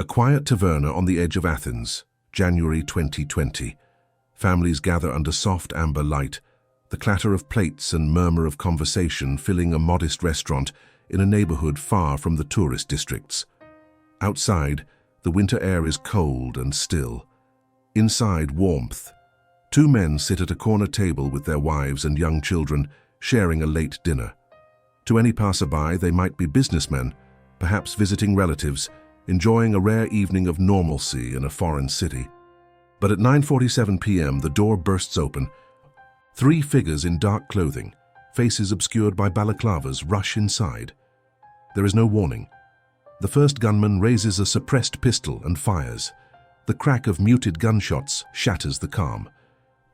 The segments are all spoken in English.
A quiet taverna on the edge of Athens, January 2020. Families gather under soft amber light, the clatter of plates and murmur of conversation filling a modest restaurant in a neighborhood far from the tourist districts. Outside, the winter air is cold and still. Inside, warmth. Two men sit at a corner table with their wives and young children, sharing a late dinner. To any passerby, they might be businessmen, perhaps visiting relatives, enjoying a rare evening of normalcy in a foreign city. But at 9:47 p.m., the door bursts open. Three figures in dark clothing, faces obscured by balaclavas, rush inside. There is no warning. The first gunman raises a suppressed pistol and fires. The crack of muted gunshots shatters the calm.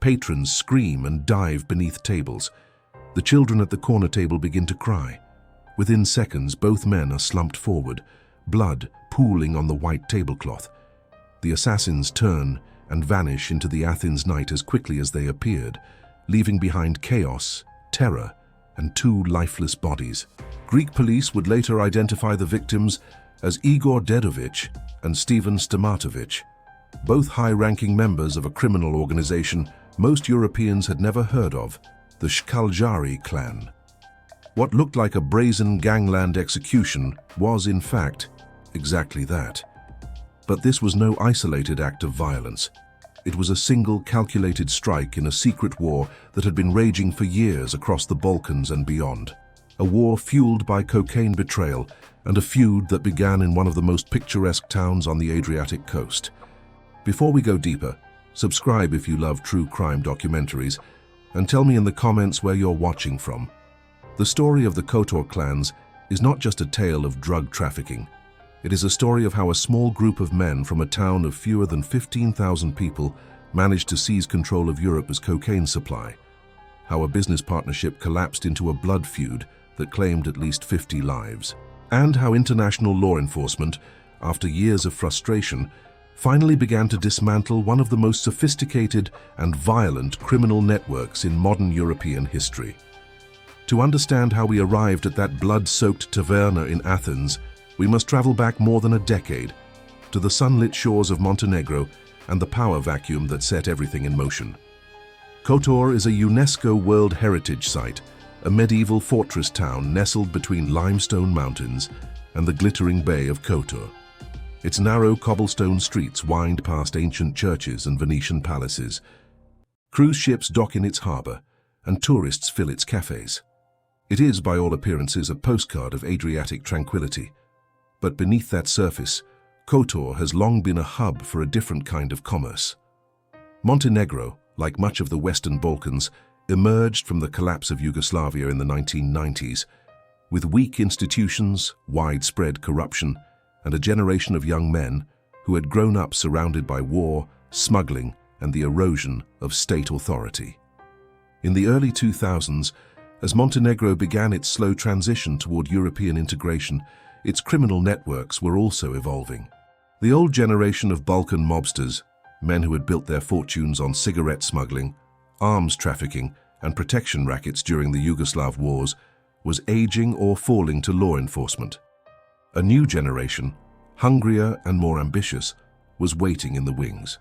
Patrons scream and dive beneath tables. The children at the corner table begin to cry. Within seconds, both men are slumped forward, blood pooling on the white tablecloth. The assassins turn and vanish into the Athens night as quickly as they appeared, leaving behind chaos, terror, and two lifeless bodies. Greek police would later identify the victims as Igor Dedovic and Stevan Stamatovic, both high-ranking members of a criminal organization most Europeans had never heard of, the Škaljari clan. What looked like a brazen gangland execution was, in fact, exactly that. But this was no isolated act of violence. It was a single calculated strike in a secret war that had been raging for years across the Balkans and beyond. A war fueled by cocaine betrayal and a feud that began in one of the most picturesque towns on the Adriatic coast. Before we go deeper, subscribe if you love true crime documentaries, and tell me in the comments where you're watching from. The story of the Kotor clans is not just a tale of drug trafficking. It is a story of how a small group of men from a town of fewer than 15,000 people managed to seize control of Europe's cocaine supply, how a business partnership collapsed into a blood feud that claimed at least 50 lives, and how international law enforcement, after years of frustration, finally began to dismantle one of the most sophisticated and violent criminal networks in modern European history. To understand how we arrived at that blood-soaked taverna in Athens, we must travel back more than a decade, to the sunlit shores of Montenegro and the power vacuum that set everything in motion. Kotor is a UNESCO World Heritage Site, a medieval fortress town nestled between limestone mountains and the glittering bay of Kotor. Its narrow cobblestone streets wind past ancient churches and Venetian palaces. Cruise ships dock in its harbor, and tourists fill its cafes. It is, by all appearances, a postcard of Adriatic tranquility. But beneath that surface, Kotor has long been a hub for a different kind of commerce. Montenegro, like much of the Western Balkans, emerged from the collapse of Yugoslavia in the 1990s, with weak institutions, widespread corruption, and a generation of young men who had grown up surrounded by war, smuggling, and the erosion of state authority. In the early 2000s, as Montenegro began its slow transition toward European integration, its criminal networks were also evolving. The old generation of Balkan mobsters, men who had built their fortunes on cigarette smuggling, arms trafficking, and protection rackets during the Yugoslav wars, was aging or falling to law enforcement. A new generation, hungrier and more ambitious, was waiting in the wings.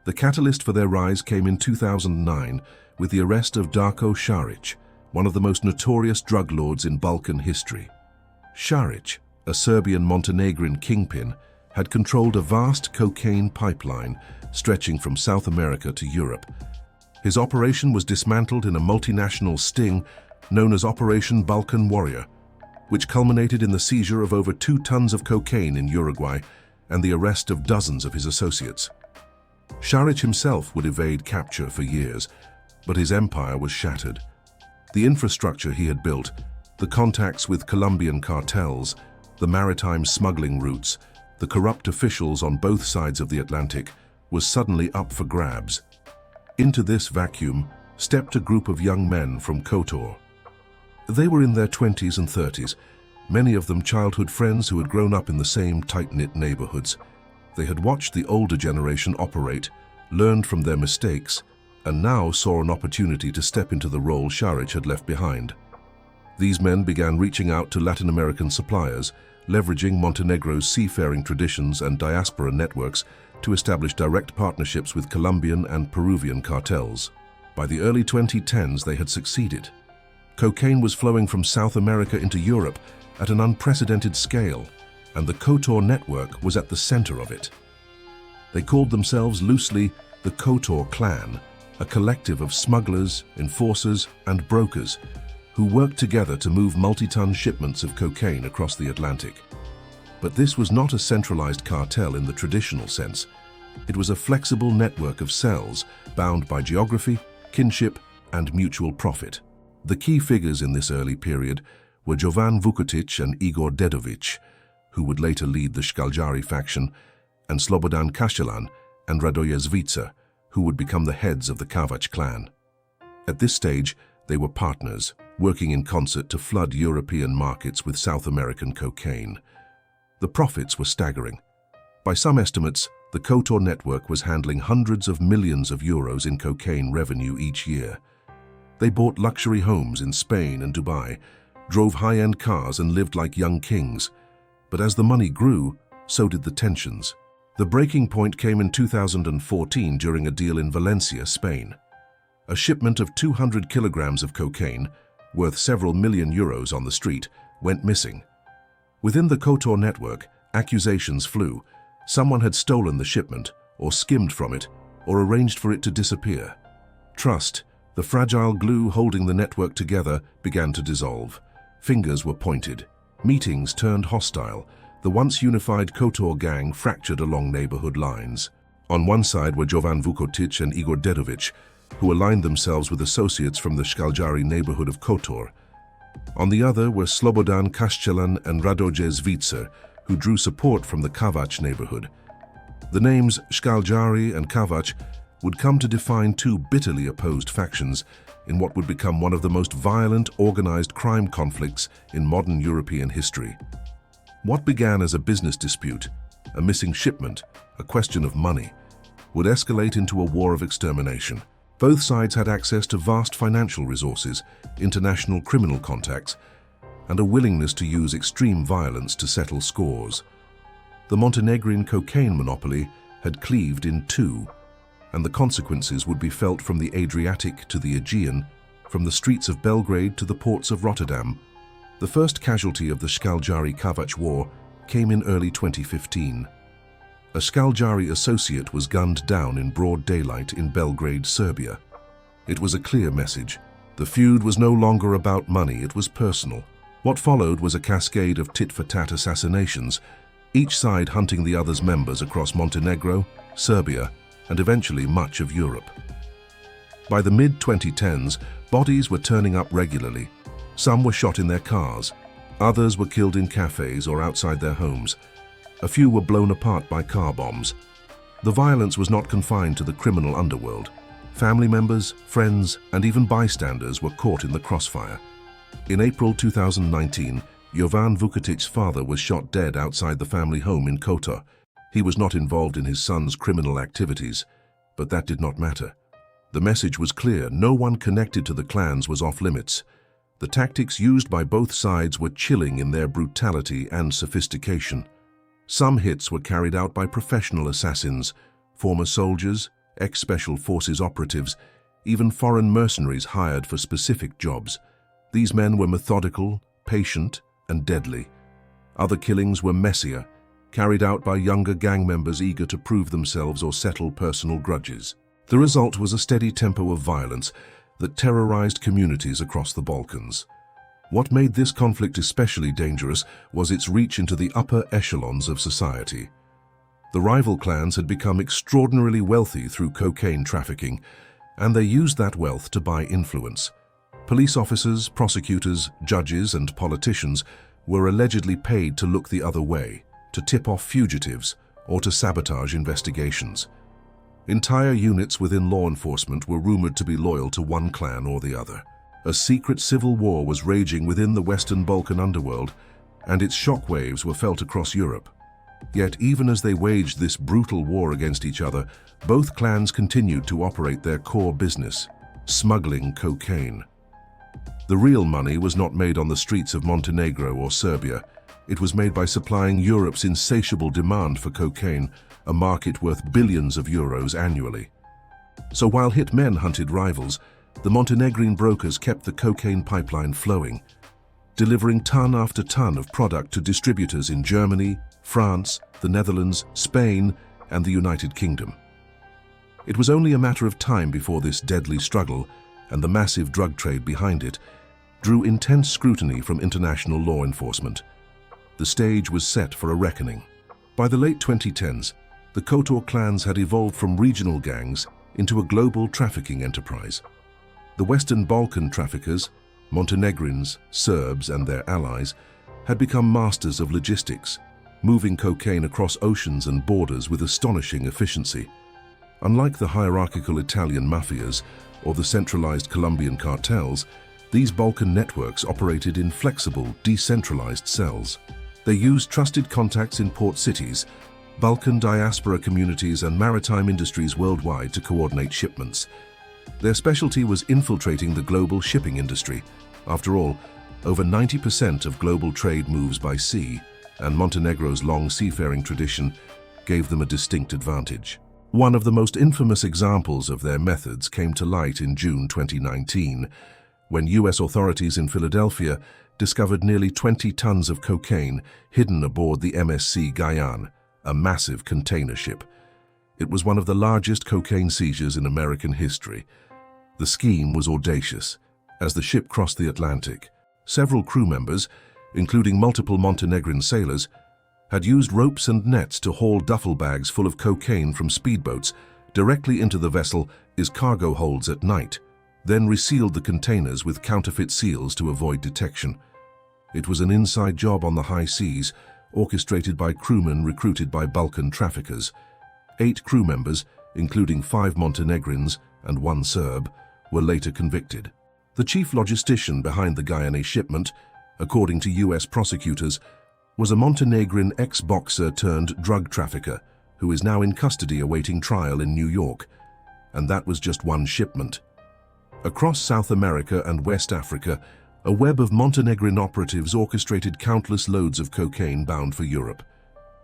The catalyst for their rise came in 2009 with the arrest of Darko Šarić, one of the most notorious drug lords in Balkan history. Šarić, a Serbian-Montenegrin kingpin, had controlled a vast cocaine pipeline stretching from South America to Europe. His operation was dismantled in a multinational sting known as Operation Balkan Warrior, which culminated in the seizure of over 2 tons of cocaine in Uruguay and the arrest of dozens of his associates. Šarić himself would evade capture for years, but his empire was shattered. The infrastructure he had built, the contacts with Colombian cartels, the maritime smuggling routes, the corrupt officials on both sides of the Atlantic, was suddenly up for grabs. Into this vacuum stepped a group of young men from Kotor. They were in their 20s and 30s, many of them childhood friends who had grown up in the same tight-knit neighborhoods. They had watched the older generation operate, learned from their mistakes, and now saw an opportunity to step into the role Šarić had left behind. These men began reaching out to Latin American suppliers, leveraging Montenegro's seafaring traditions and diaspora networks to establish direct partnerships with Colombian and Peruvian cartels. By the early 2010s, they had succeeded. Cocaine was flowing from South America into Europe at an unprecedented scale, and the Kotor network was at the center of it. They called themselves loosely the Kotor clan, a collective of smugglers, enforcers, and brokers who worked together to move multi-ton shipments of cocaine across the Atlantic. But this was not a centralized cartel in the traditional sense. It was a flexible network of cells bound by geography, kinship, and mutual profit. The key figures in this early period were Jovan Vukotic and Igor Dedovic, who would later lead the Škaljari faction, and Slobodan Kaštelan and Radoje Zvicer, who would become the heads of the Kavač clan. At this stage, they were partners, working in concert to flood European markets with South American cocaine. The profits were staggering. By some estimates, the Kotor network was handling hundreds of millions of euros in cocaine revenue each year. They bought luxury homes in Spain and Dubai, drove high-end cars and lived like young kings. But as the money grew, so did the tensions. The breaking point came in 2014 during a deal in Valencia, Spain. A shipment of 200 kilograms of cocaine, worth several million euros on the street, went missing. Within the Kotor network, accusations flew. Someone had stolen the shipment, or skimmed from it, or arranged for it to disappear. Trust, the fragile glue holding the network together, began to dissolve. Fingers were pointed. Meetings turned hostile. The once unified Kotor gang fractured along neighborhood lines. On one side were Jovan Vukotic and Igor Dedovic, who aligned themselves with associates from the Škaljari neighborhood of Kotor. On the other were Slobodan Kaštelan and Radoje Zvicer, who drew support from the Kavač neighborhood. The names Škaljari and Kavač would come to define two bitterly opposed factions in what would become one of the most violent organized crime conflicts in modern European history. What began as a business dispute, a missing shipment, a question of money, would escalate into a war of extermination. Both sides had access to vast financial resources, international criminal contacts, and a willingness to use extreme violence to settle scores. The Montenegrin cocaine monopoly had cleaved in two, and the consequences would be felt from the Adriatic to the Aegean, from the streets of Belgrade to the ports of Rotterdam. The first casualty of the Škaljari-Kavač war came in early 2015. A Škaljari associate was gunned down in broad daylight in Belgrade, Serbia. It was a clear message. The feud was no longer about money, it was personal. What followed was a cascade of tit-for-tat assassinations, each side hunting the other's members across Montenegro, Serbia, and eventually much of Europe. By the mid-2010s, bodies were turning up regularly. Some were shot in their cars. Others were killed in cafes or outside their homes. A few were blown apart by car bombs. The violence was not confined to the criminal underworld. Family members, friends, and even bystanders were caught in the crossfire. In April 2019, Jovan Vukotic's father was shot dead outside the family home in Kotor. He was not involved in his son's criminal activities, but that did not matter. The message was clear: no one connected to the clans was off limits. The tactics used by both sides were chilling in their brutality and sophistication. Some hits were carried out by professional assassins, former soldiers, ex-special forces operatives, even foreign mercenaries hired for specific jobs. These men were methodical, patient, and deadly. Other killings were messier, carried out by younger gang members eager to prove themselves or settle personal grudges. The result was a steady tempo of violence that terrorized communities across the Balkans. What made this conflict especially dangerous was its reach into the upper echelons of society. The rival clans had become extraordinarily wealthy through cocaine trafficking, and they used that wealth to buy influence. Police officers, prosecutors, judges, and politicians were allegedly paid to look the other way, to tip off fugitives, or to sabotage investigations. Entire units within law enforcement were rumored to be loyal to one clan or the other. A secret civil war was raging within the Western Balkan underworld, and its shockwaves were felt across Europe. Yet even as they waged this brutal war against each other, both clans continued to operate their core business, smuggling cocaine. The real money was not made on the streets of Montenegro or Serbia. It was made by supplying Europe's insatiable demand for cocaine, a market worth billions of euros annually. So while hitmen hunted rivals, the Montenegrin brokers kept the cocaine pipeline flowing, delivering ton after ton of product to distributors in Germany, France, the Netherlands, Spain, and the United Kingdom. It was only a matter of time before this deadly struggle, and the massive drug trade behind it, drew intense scrutiny from international law enforcement. The stage was set for a reckoning. By the late 2010s, the Kotor clans had evolved from regional gangs into a global trafficking enterprise. The Western Balkan traffickers, Montenegrins, Serbs, and their allies, had become masters of logistics, moving cocaine across oceans and borders with astonishing efficiency. Unlike the hierarchical Italian mafias or the centralized Colombian cartels, these Balkan networks operated in flexible, decentralized cells. They used trusted contacts in port cities, Balkan diaspora communities, and maritime industries worldwide to coordinate shipments. Their specialty was infiltrating the global shipping industry. After all, over 90% of global trade moves by sea, and Montenegro's long seafaring tradition gave them a distinct advantage. One of the most infamous examples of their methods came to light in June 2019, when US authorities in Philadelphia discovered nearly 20 tons of cocaine hidden aboard the MSC Guyane, a massive container ship. It was one of the largest cocaine seizures in American history. The scheme was audacious. As the ship crossed the Atlantic, several crew members, including multiple Montenegrin sailors, had used ropes and nets to haul duffel bags full of cocaine from speedboats directly into the vessel's cargo holds at night, then resealed the containers with counterfeit seals to avoid detection. It was an inside job on the high seas, orchestrated by crewmen recruited by Balkan traffickers. 8 crew members, including 5 Montenegrins and 1 Serb, were later convicted. The chief logistician behind the Guyane shipment, according to US prosecutors, was a Montenegrin ex-boxer turned drug trafficker who is now in custody awaiting trial in New York. And that was just one shipment. Across South America and West Africa, a web of Montenegrin operatives orchestrated countless loads of cocaine bound for Europe.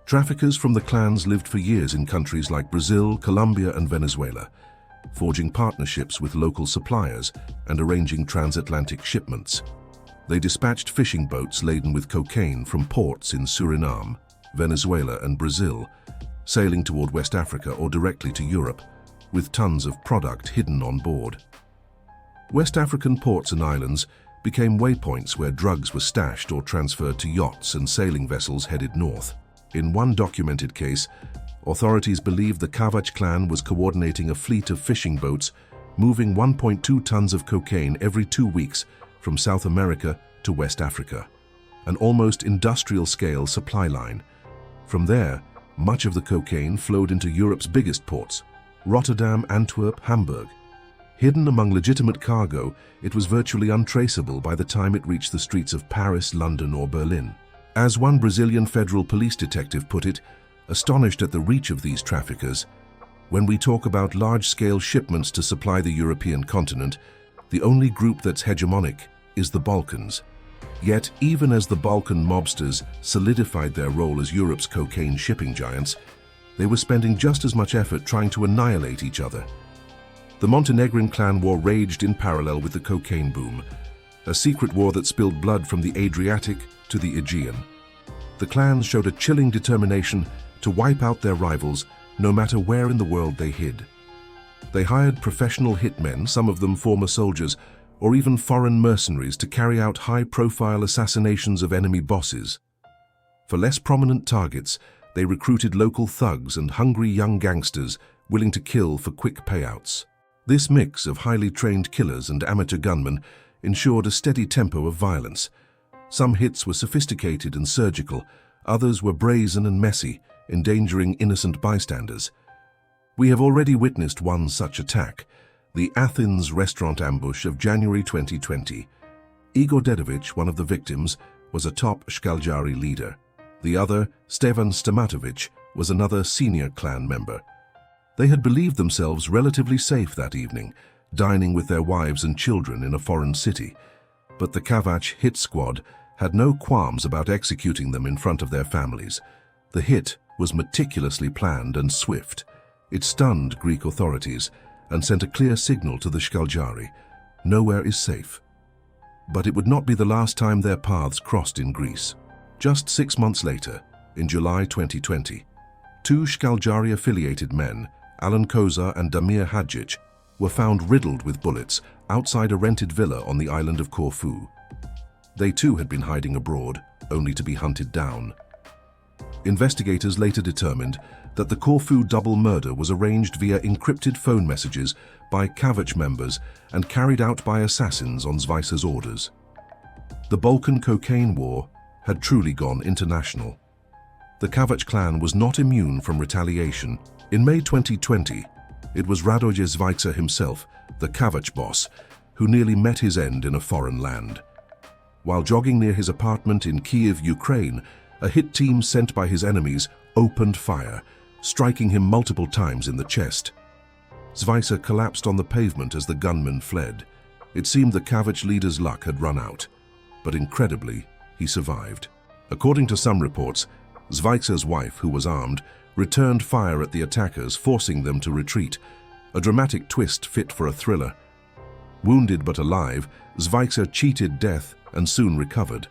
Traffickers from the clans lived for years in countries like Brazil, Colombia, and Venezuela, forging partnerships with local suppliers and arranging transatlantic shipments. They dispatched fishing boats laden with cocaine from ports in Suriname, Venezuela, and Brazil, sailing toward West Africa or directly to Europe, with tons of product hidden on board. West African ports and islands became waypoints where drugs were stashed or transferred to yachts and sailing vessels headed north. In one documented case, authorities believed the Kavač clan was coordinating a fleet of fishing boats moving 1.2 tons of cocaine every 2 weeks from South America to West Africa, an almost industrial-scale supply line. From there, much of the cocaine flowed into Europe's biggest ports, Rotterdam, Antwerp, Hamburg. Hidden among legitimate cargo, it was virtually untraceable by the time it reached the streets of Paris, London, or Berlin. As one Brazilian federal police detective put it, astonished at the reach of these traffickers, "When we talk about large-scale shipments to supply the European continent, the only group that's hegemonic is the Balkans." Yet, even as the Balkan mobsters solidified their role as Europe's cocaine shipping giants, they were spending just as much effort trying to annihilate each other. The Montenegrin clan war raged in parallel with the cocaine boom, a secret war that spilled blood from the Adriatic to the Aegean. The clans showed a chilling determination to wipe out their rivals no matter where in the world they hid. They hired professional hitmen, some of them former soldiers, or even foreign mercenaries to carry out high-profile assassinations of enemy bosses. For less prominent targets, they recruited local thugs and hungry young gangsters willing to kill for quick payouts. This mix of highly trained killers and amateur gunmen ensured a steady tempo of violence. Some hits were sophisticated and surgical, others were brazen and messy, endangering innocent bystanders. We have already witnessed one such attack, the Athens restaurant ambush of January 2020. Igor Dedovic, one of the victims, was a top Škaljari leader. The other, Stevan Stamatovic, was another senior clan member. They had believed themselves relatively safe that evening, dining with their wives and children in a foreign city. But the Kavač hit squad had no qualms about executing them in front of their families. The hit was meticulously planned and swift. It stunned Greek authorities and sent a clear signal to the Škaljari: nowhere is safe. But it would not be the last time their paths crossed in Greece. Just 6 months later, in July 2020, two Škaljari-affiliated men, Alan Koza and Damir Hadjic, were found riddled with bullets outside a rented villa on the island of Corfu. They too had been hiding abroad, only to be hunted down. Investigators later determined that the Corfu double murder was arranged via encrypted phone messages by Kavač members and carried out by assassins on Zvaisa's orders. The Balkan cocaine war had truly gone international. The Kavač clan was not immune from retaliation. In May 2020, it was Radoje Zvaisa himself, the Kavač boss, who nearly met his end in a foreign land. While jogging near his apartment in Kiev, Ukraine, a hit team sent by his enemies opened fire, striking him multiple times in the chest. Zvaisa collapsed on the pavement as the gunmen fled. It seemed the Kavač leader's luck had run out, but incredibly, he survived. According to some reports, Zvaisa's wife, who was armed, returned fire at the attackers, forcing them to retreat, a dramatic twist fit for a thriller. Wounded but alive, Zvaisa cheated death and soon recovered.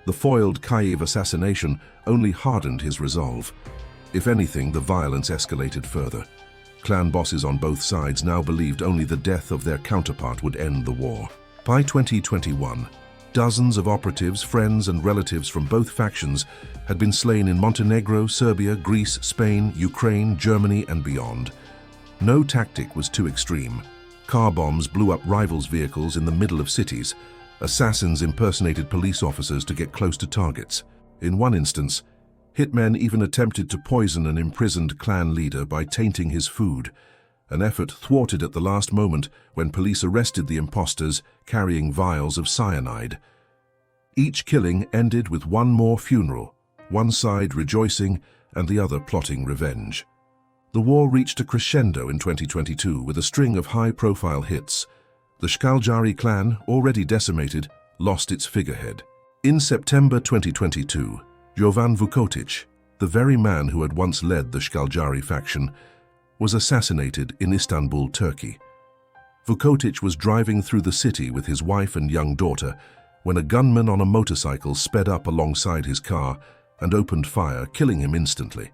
The foiled Kyiv assassination only hardened his resolve. If anything, the violence escalated further. Clan bosses on both sides now believed only the death of their counterpart would end the war. By 2021, dozens of operatives, friends and relatives from both factions had been slain in Montenegro, Serbia, Greece, Spain, Ukraine, Germany and beyond. No tactic was too extreme. Car bombs blew up rivals' vehicles in the middle of cities. Assassins impersonated police officers to get close to targets. In one instance, hitmen even attempted to poison an imprisoned clan leader by tainting his food, an effort thwarted at the last moment when police arrested the imposters carrying vials of cyanide. Each killing ended with one more funeral, one side rejoicing and the other plotting revenge. The war reached a crescendo in 2022 with a string of high-profile hits. The Škaljari clan, already decimated, lost its figurehead. In September 2022, Jovan Vukotic, the very man who had once led the Škaljari faction, was assassinated in Istanbul, Turkey. Vukotic was driving through the city with his wife and young daughter when a gunman on a motorcycle sped up alongside his car and opened fire, killing him instantly.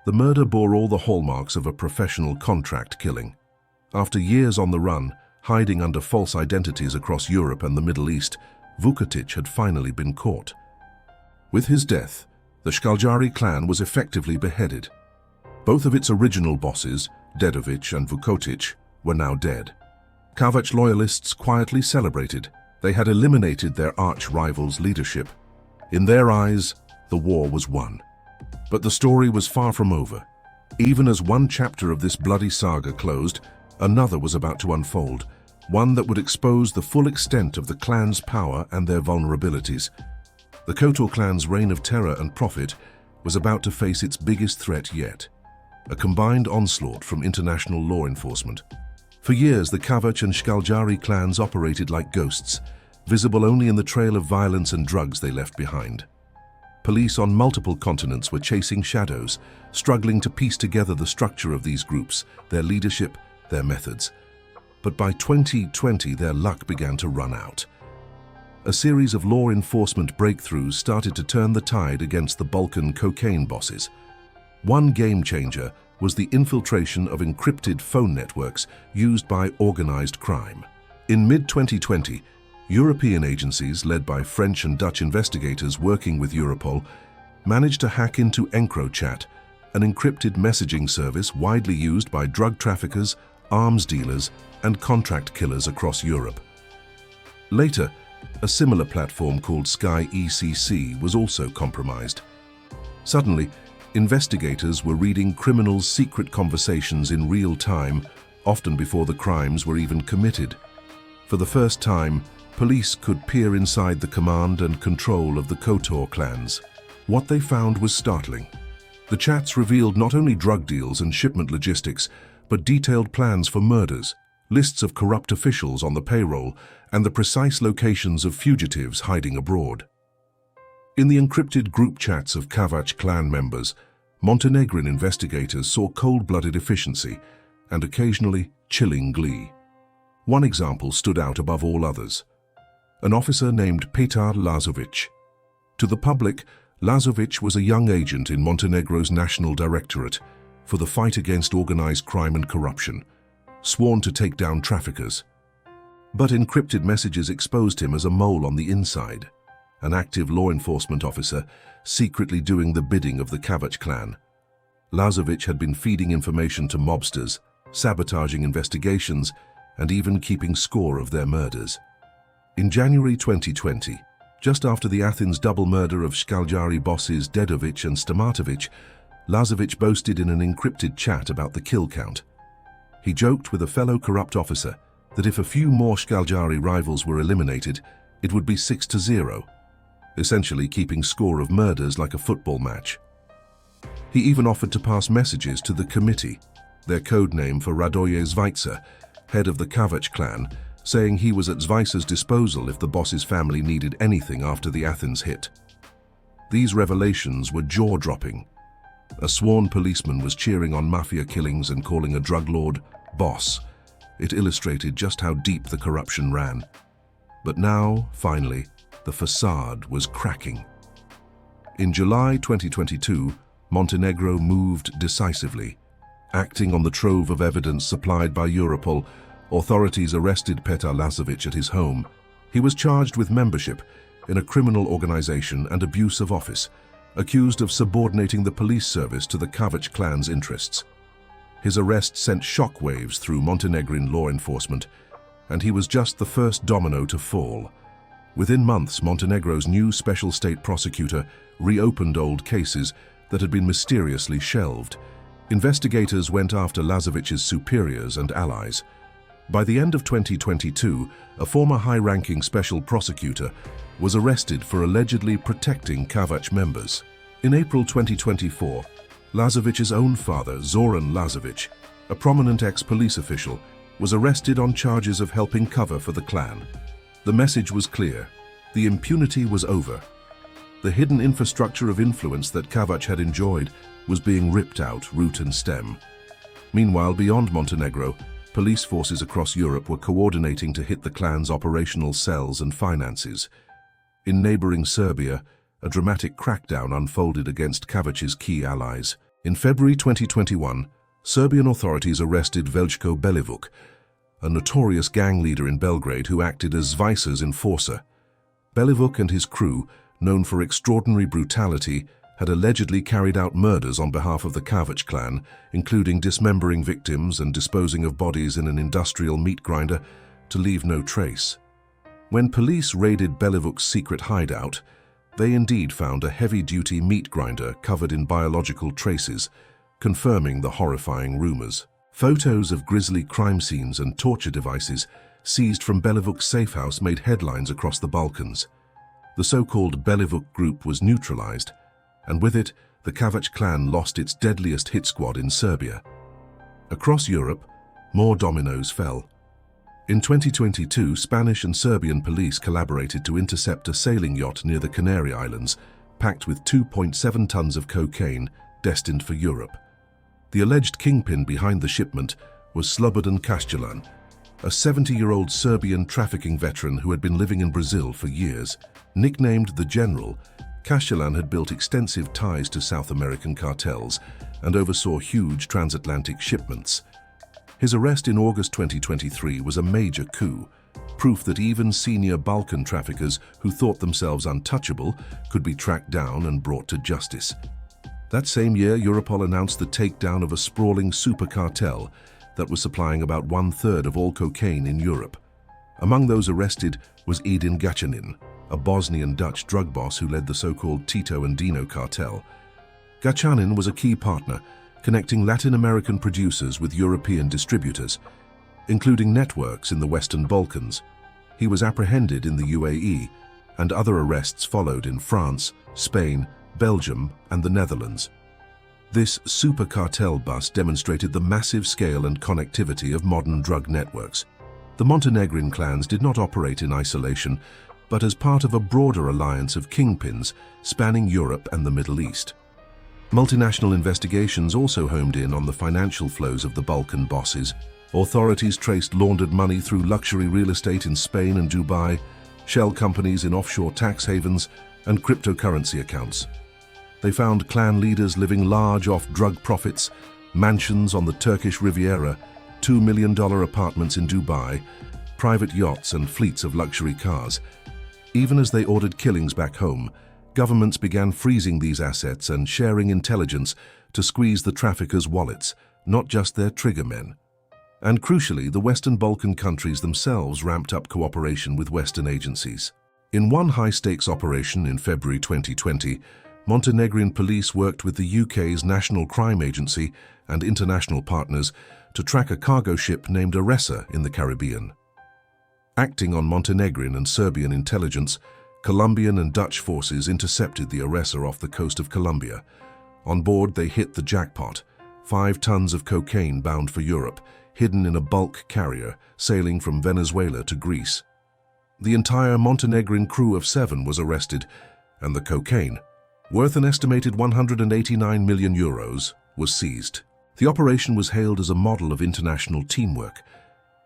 The murder bore all the hallmarks of a professional contract killing. After years on the run, hiding under false identities across Europe and the Middle East, Vukotic had finally been caught. With his death, the Škaljari clan was effectively beheaded. Both of its original bosses, Dedovic and Vukotic, were now dead. Kavač loyalists quietly celebrated. They had eliminated their arch-rival's leadership. In their eyes, the war was won. But the story was far from over. Even as one chapter of this bloody saga closed, another was about to unfold, one that would expose the full extent of the clan's power and their vulnerabilities. The Kotor clan's reign of terror and profit was about to face its biggest threat yet, a combined onslaught from international law enforcement. For years, the Kavač and Škaljari clans operated like ghosts, visible only in the trail of violence and drugs they left behind. Police on multiple continents were chasing shadows, struggling to piece together the structure of these groups, their leadership, their methods. But by 2020, their luck began to run out. A series of law enforcement breakthroughs started to turn the tide against the Balkan cocaine bosses. One game changer was the infiltration of encrypted phone networks used by organized crime. In mid-2020, European agencies, led by French and Dutch investigators working with Europol, managed to hack into EncroChat, an encrypted messaging service widely used by drug traffickers, arms dealers, and contract killers across Europe. Later, a similar platform called Sky ECC was also compromised. Suddenly, investigators were reading criminals' secret conversations in real time, often before the crimes were even committed. For the first time, police could peer inside the command and control of the Kotor clans. What they found was startling. The chats revealed not only drug deals and shipment logistics, but detailed plans for murders, lists of corrupt officials on the payroll, and the precise locations of fugitives hiding abroad. In the encrypted group chats of Kavač clan members, Montenegrin investigators saw cold-blooded efficiency and occasionally chilling glee. One example stood out above all others. An officer named Petar Lazovic. To the public, Lazovic was a young agent in Montenegro's National Directorate for the fight against organized crime and corruption, sworn to take down traffickers. But encrypted messages exposed him as a mole on the inside, an active law enforcement officer secretly doing the bidding of the Kavač clan. Lazovic had been feeding information to mobsters, sabotaging investigations, and even keeping score of their murders. In January 2020, just after the Athens double murder of Škaljari bosses Dedovic and Stamatovic, Lazovic boasted in an encrypted chat about the kill count. He joked with a fellow corrupt officer that if a few more Škaljari rivals were eliminated, it would be 6-0, essentially keeping score of murders like a football match. He even offered to pass messages to the committee, their code name for Radoje Zvajca, head of the Kavač clan, saying he was at Zvajca's disposal if the boss's family needed anything after the Athens hit. These revelations were jaw-dropping. A sworn policeman was cheering on mafia killings and calling a drug lord boss. It illustrated just how deep the corruption ran. But now, finally, the facade was cracking. In July 2022, Montenegro moved decisively. Acting on the trove of evidence supplied by Europol, authorities arrested Petar Lazovic at his home. He was charged with membership in a criminal organization and abuse of office, accused of subordinating the police service to the Kavač clan's interests. His arrest sent shockwaves through Montenegrin law enforcement, and he was just the first domino to fall. Within months, Montenegro's new special state prosecutor reopened old cases that had been mysteriously shelved. Investigators went after Lazovic's superiors and allies. By the end of 2022, a former high-ranking special prosecutor was arrested for allegedly protecting Kavač members. In April 2024, Lazovic's own father, Zoran Lazovic, a prominent ex-police official, was arrested on charges of helping cover for the clan. The message was clear. The impunity was over. The hidden infrastructure of influence that Kavač had enjoyed was being ripped out root and stem. Meanwhile, beyond Montenegro, police forces across Europe were coordinating to hit the clan's operational cells and finances. In neighboring Serbia, a dramatic crackdown unfolded against Kavac's key allies. In February 2021, Serbian authorities arrested Veljko Belivuk, a notorious gang leader in Belgrade who acted as Zvajca's enforcer. Belivuk and his crew, known for extraordinary brutality, had allegedly carried out murders on behalf of the Kavač clan, including dismembering victims and disposing of bodies in an industrial meat grinder to leave no trace. When police raided Belivuk's secret hideout, they indeed found a heavy-duty meat grinder covered in biological traces, confirming the horrifying rumors. Photos of grisly crime scenes and torture devices seized from Belivuk's safehouse made headlines across the Balkans. The so-called Belivuk group was neutralized, and with it, the Kavač clan lost its deadliest hit squad in Serbia. Across Europe, more dominoes fell. In 2022, Spanish and Serbian police collaborated to intercept a sailing yacht near the Canary Islands, packed with 2.7 tons of cocaine destined for Europe. The alleged kingpin behind the shipment was Slobodan Škaljari, a 70-year-old Serbian trafficking veteran who had been living in Brazil for years. Nicknamed the General, Škaljari had built extensive ties to South American cartels and oversaw huge transatlantic shipments. His arrest in August 2023 was a major coup, proof that even senior Balkan traffickers who thought themselves untouchable could be tracked down and brought to justice. That same year, Europol announced the takedown of a sprawling super cartel that was supplying about 1/3 of all cocaine in Europe. Among those arrested was Edin Gacanin, a Bosnian Dutch drug boss who led the so-called Tito and Dino cartel. Gacanin was a key partner, connecting Latin American producers with European distributors, including networks in the Western Balkans. He was apprehended in the UAE, and other arrests followed in France, Spain, Belgium, and the Netherlands. This super cartel bust demonstrated the massive scale and connectivity of modern drug networks. The Montenegrin clans did not operate in isolation, but as part of a broader alliance of kingpins spanning Europe and the Middle East. Multinational investigations also homed in on the financial flows of the Balkan bosses. Authorities traced laundered money through luxury real estate in Spain and Dubai, shell companies in offshore tax havens, and cryptocurrency accounts. They found clan leaders living large off drug profits, mansions on the Turkish Riviera, $2 million apartments in Dubai, private yachts and fleets of luxury cars. Even as they ordered killings back home, governments began freezing these assets and sharing intelligence to squeeze the traffickers' wallets, not just their triggermen. And crucially, the Western Balkan countries themselves ramped up cooperation with Western agencies. In one high-stakes operation in February 2020, Montenegrin police worked with the UK's National Crime Agency and international partners to track a cargo ship named Aressa in the Caribbean. Acting on Montenegrin and Serbian intelligence, Colombian and Dutch forces intercepted the Aressa off the coast of Colombia. On board, they hit the jackpot: 5 tons of cocaine bound for Europe, hidden in a bulk carrier sailing from Venezuela to Greece. The entire Montenegrin crew of 7 was arrested, and the cocaine, worth an estimated €189 million, was seized. The operation was hailed as a model of international teamwork.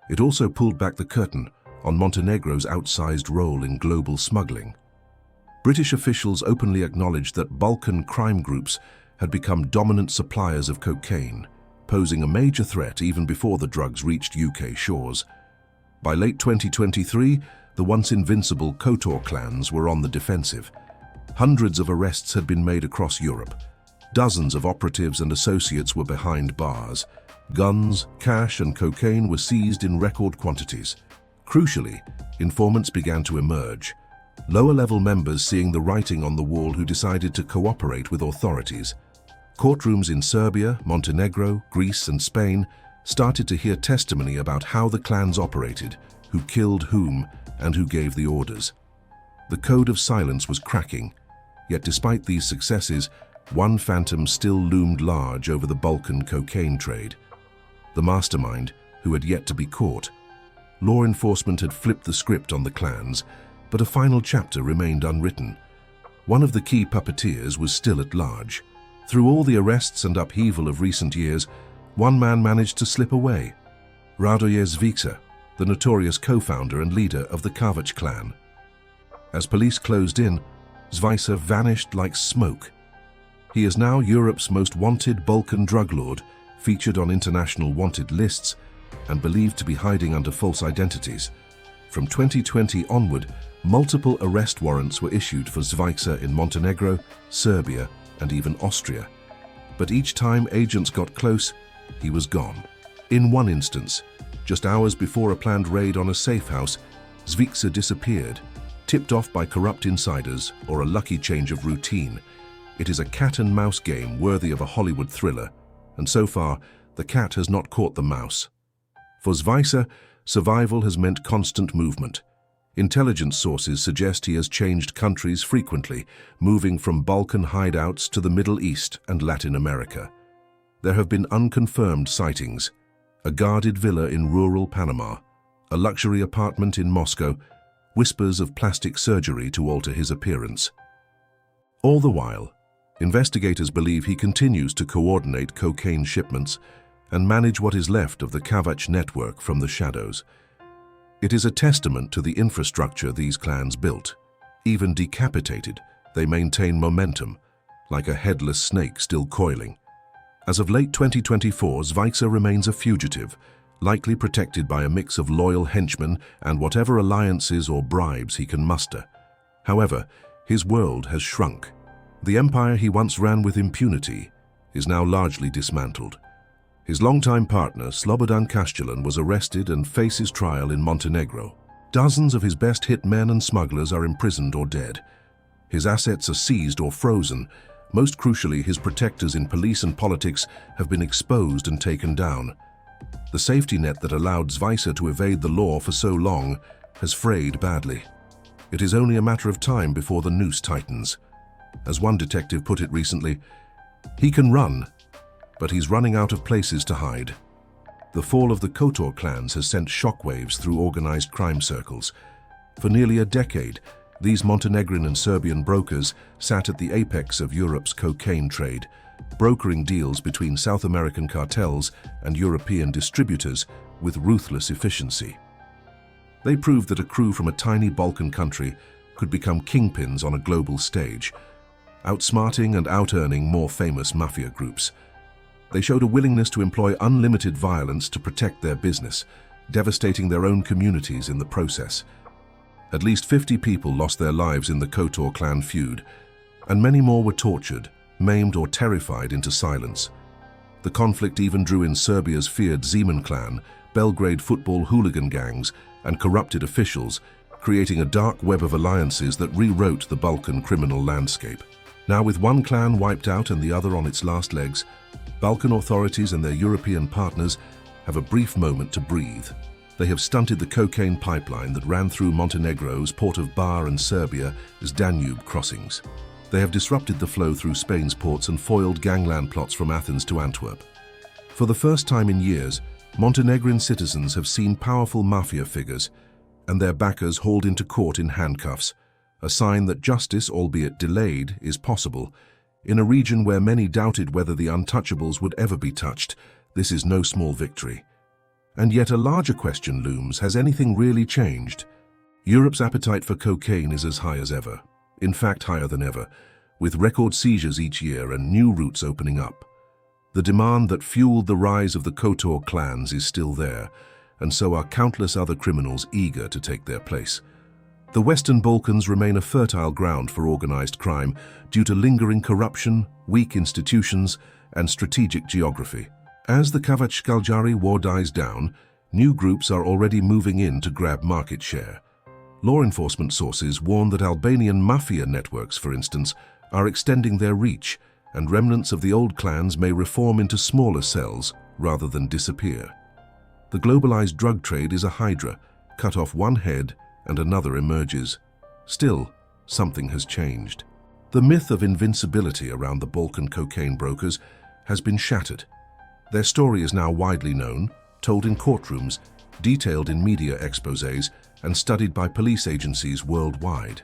It also pulled back the curtain on Montenegro's outsized role in global smuggling. British officials openly acknowledged that Balkan crime groups had become dominant suppliers of cocaine, posing a major threat even before the drugs reached UK shores. By late 2023, the once invincible Kotor clans were on the defensive. Hundreds of arrests had been made across Europe. Dozens of operatives and associates were behind bars. Guns, cash, and cocaine were seized in record quantities. Crucially, informants began to emerge. Lower-level members seeing the writing on the wall who decided to cooperate with authorities. Courtrooms in Serbia, Montenegro, Greece, and Spain started to hear testimony about how the clans operated, who killed whom, and who gave the orders. The code of silence was cracking, yet despite these successes, one phantom still loomed large over the Balkan cocaine trade: the mastermind, who had yet to be caught. Law enforcement had flipped the script on the clans, but a final chapter remained unwritten. One of the key puppeteers was still at large. Through all the arrests and upheaval of recent years, one man managed to slip away: Radoje Zvica, the notorious co-founder and leader of the Kavač clan. As police closed in, Zvica vanished like smoke. He is now Europe's most wanted Balkan drug lord, featured on international wanted lists, and believed to be hiding under false identities. From 2020 onward, multiple arrest warrants were issued for Zvica in Montenegro, Serbia, and even Austria. But each time agents got close, he was gone. In one instance, just hours before a planned raid on a safe house, Zvica disappeared, tipped off by corrupt insiders or a lucky change of routine. It is a cat-and-mouse game worthy of a Hollywood thriller, and so far, the cat has not caught the mouse. For Zvica, survival has meant constant movement. Intelligence sources suggest he has changed countries frequently, moving from Balkan hideouts to the Middle East and Latin America. There have been unconfirmed sightings: a guarded villa in rural Panama, a luxury apartment in Moscow, whispers of plastic surgery to alter his appearance. All the while, investigators believe he continues to coordinate cocaine shipments and manage what is left of the Kavač network from the shadows. It is a testament to the infrastructure these clans built. Even decapitated, they maintain momentum, like a headless snake still coiling. As of late 2024, Zvica remains a fugitive, likely protected by a mix of loyal henchmen and whatever alliances or bribes he can muster. However, his world has shrunk. The empire he once ran with impunity is now largely dismantled. His longtime partner, Slobodan Kaštelan, was arrested and faces trial in Montenegro. Dozens of his best hit men and smugglers are imprisoned or dead. His assets are seized or frozen. Most crucially, his protectors in police and politics have been exposed and taken down. The safety net that allowed Zvica to evade the law for so long has frayed badly. It is only a matter of time before the noose tightens. As one detective put it recently, he can run, but he's running out of places to hide. The fall of the Kotor clans has sent shockwaves through organized crime circles. For nearly a decade, these Montenegrin and Serbian brokers sat at the apex of Europe's cocaine trade, brokering deals between South American cartels and European distributors with ruthless efficiency. They proved that a crew from a tiny Balkan country could become kingpins on a global stage, outsmarting and out-earning more famous mafia groups. They showed a willingness to employ unlimited violence to protect their business, devastating their own communities in the process. At least 50 people lost their lives in the Kotor clan feud, and many more were tortured, maimed or terrified into silence. The conflict even drew in Serbia's feared Zeman clan, Belgrade football hooligan gangs, and corrupted officials, creating a dark web of alliances that rewrote the Balkan criminal landscape. Now, with one clan wiped out and the other on its last legs, Balkan authorities and their European partners have a brief moment to breathe. They have stunted the cocaine pipeline that ran through Montenegro's port of Bar and Serbia's Danube crossings. They have disrupted the flow through Spain's ports and foiled gangland plots from Athens to Antwerp. For the first time in years, Montenegrin citizens have seen powerful mafia figures and their backers hauled into court in handcuffs, a sign that justice, albeit delayed, is possible. In a region where many doubted whether the untouchables would ever be touched, this is no small victory. And yet a larger question looms: has anything really changed? Europe's appetite for cocaine is as high as ever, in fact higher than ever, with record seizures each year and new routes opening up. The demand that fueled the rise of the Kotor clans is still there, and so are countless other criminals eager to take their place. The Western Balkans remain a fertile ground for organized crime due to lingering corruption, weak institutions, and strategic geography. As the Kavač and Škaljari war dies down, new groups are already moving in to grab market share. Law enforcement sources warn that Albanian mafia networks, for instance, are extending their reach, and remnants of the old clans may reform into smaller cells rather than disappear. The globalized drug trade is a hydra. Cut off one head and another emerges. Still, something has changed. The myth of invincibility around the Balkan cocaine brokers has been shattered. Their story is now widely known, told in courtrooms, detailed in media exposés, and studied by police agencies worldwide.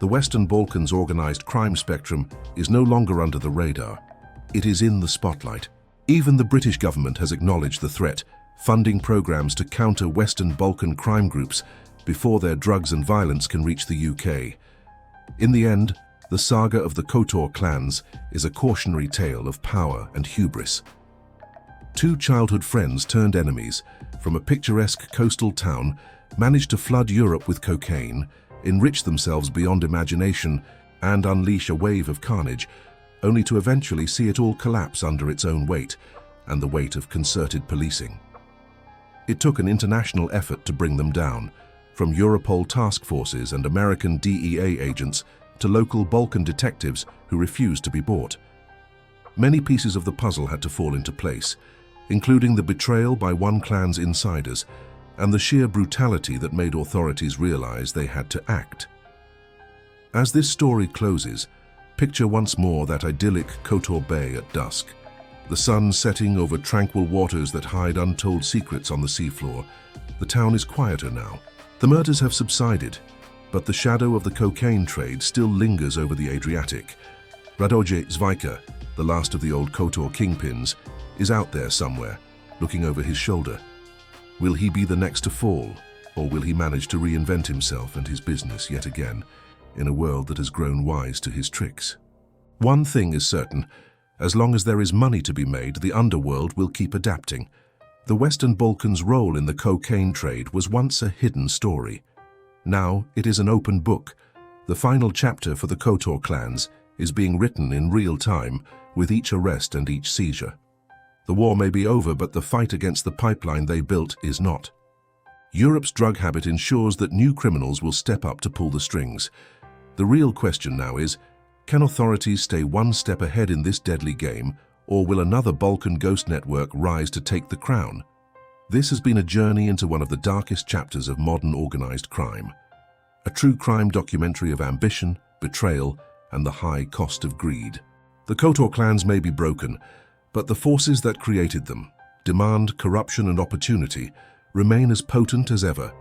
The Western Balkans' organized crime spectrum is no longer under the radar. It is in the spotlight. Even the British government has acknowledged the threat, funding programs to counter Western Balkan crime groups before their drugs and violence can reach the UK. In the end, the saga of the Kotor clans is a cautionary tale of power and hubris. Two childhood friends turned enemies from a picturesque coastal town managed to flood Europe with cocaine, enrich themselves beyond imagination, and unleash a wave of carnage, only to eventually see it all collapse under its own weight and the weight of concerted policing. It took an international effort to bring them down, from Europol task forces and American DEA agents to local Balkan detectives who refused to be bought. Many pieces of the puzzle had to fall into place, including the betrayal by one clan's insiders and the sheer brutality that made authorities realize they had to act. As this story closes, picture once more that idyllic Kotor Bay at dusk. The sun setting over tranquil waters that hide untold secrets on the seafloor. The town is quieter now. The murders have subsided, but the shadow of the cocaine trade still lingers over the Adriatic. Radoje Zvajka, the last of the old Kotor kingpins, is out there somewhere, looking over his shoulder. Will he be the next to fall, or will he manage to reinvent himself and his business yet again, in a world that has grown wise to his tricks? One thing is certain: as long as there is money to be made, the underworld will keep adapting. The Western Balkans' role in the cocaine trade was once a hidden story. Now it is an open book. The final chapter for the Kotor clans is being written in real time, with each arrest and each seizure. The war may be over, but the fight against the pipeline they built is not. Europe's drug habit ensures that new criminals will step up to pull the strings. The real question now is, can authorities stay one step ahead in this deadly game, or will another Balkan ghost network rise to take the crown? This has been a journey into one of the darkest chapters of modern organized crime. A true crime documentary of ambition, betrayal, and the high cost of greed. The Kotor clans may be broken, but the forces that created them, demand, corruption, and opportunity, remain as potent as ever.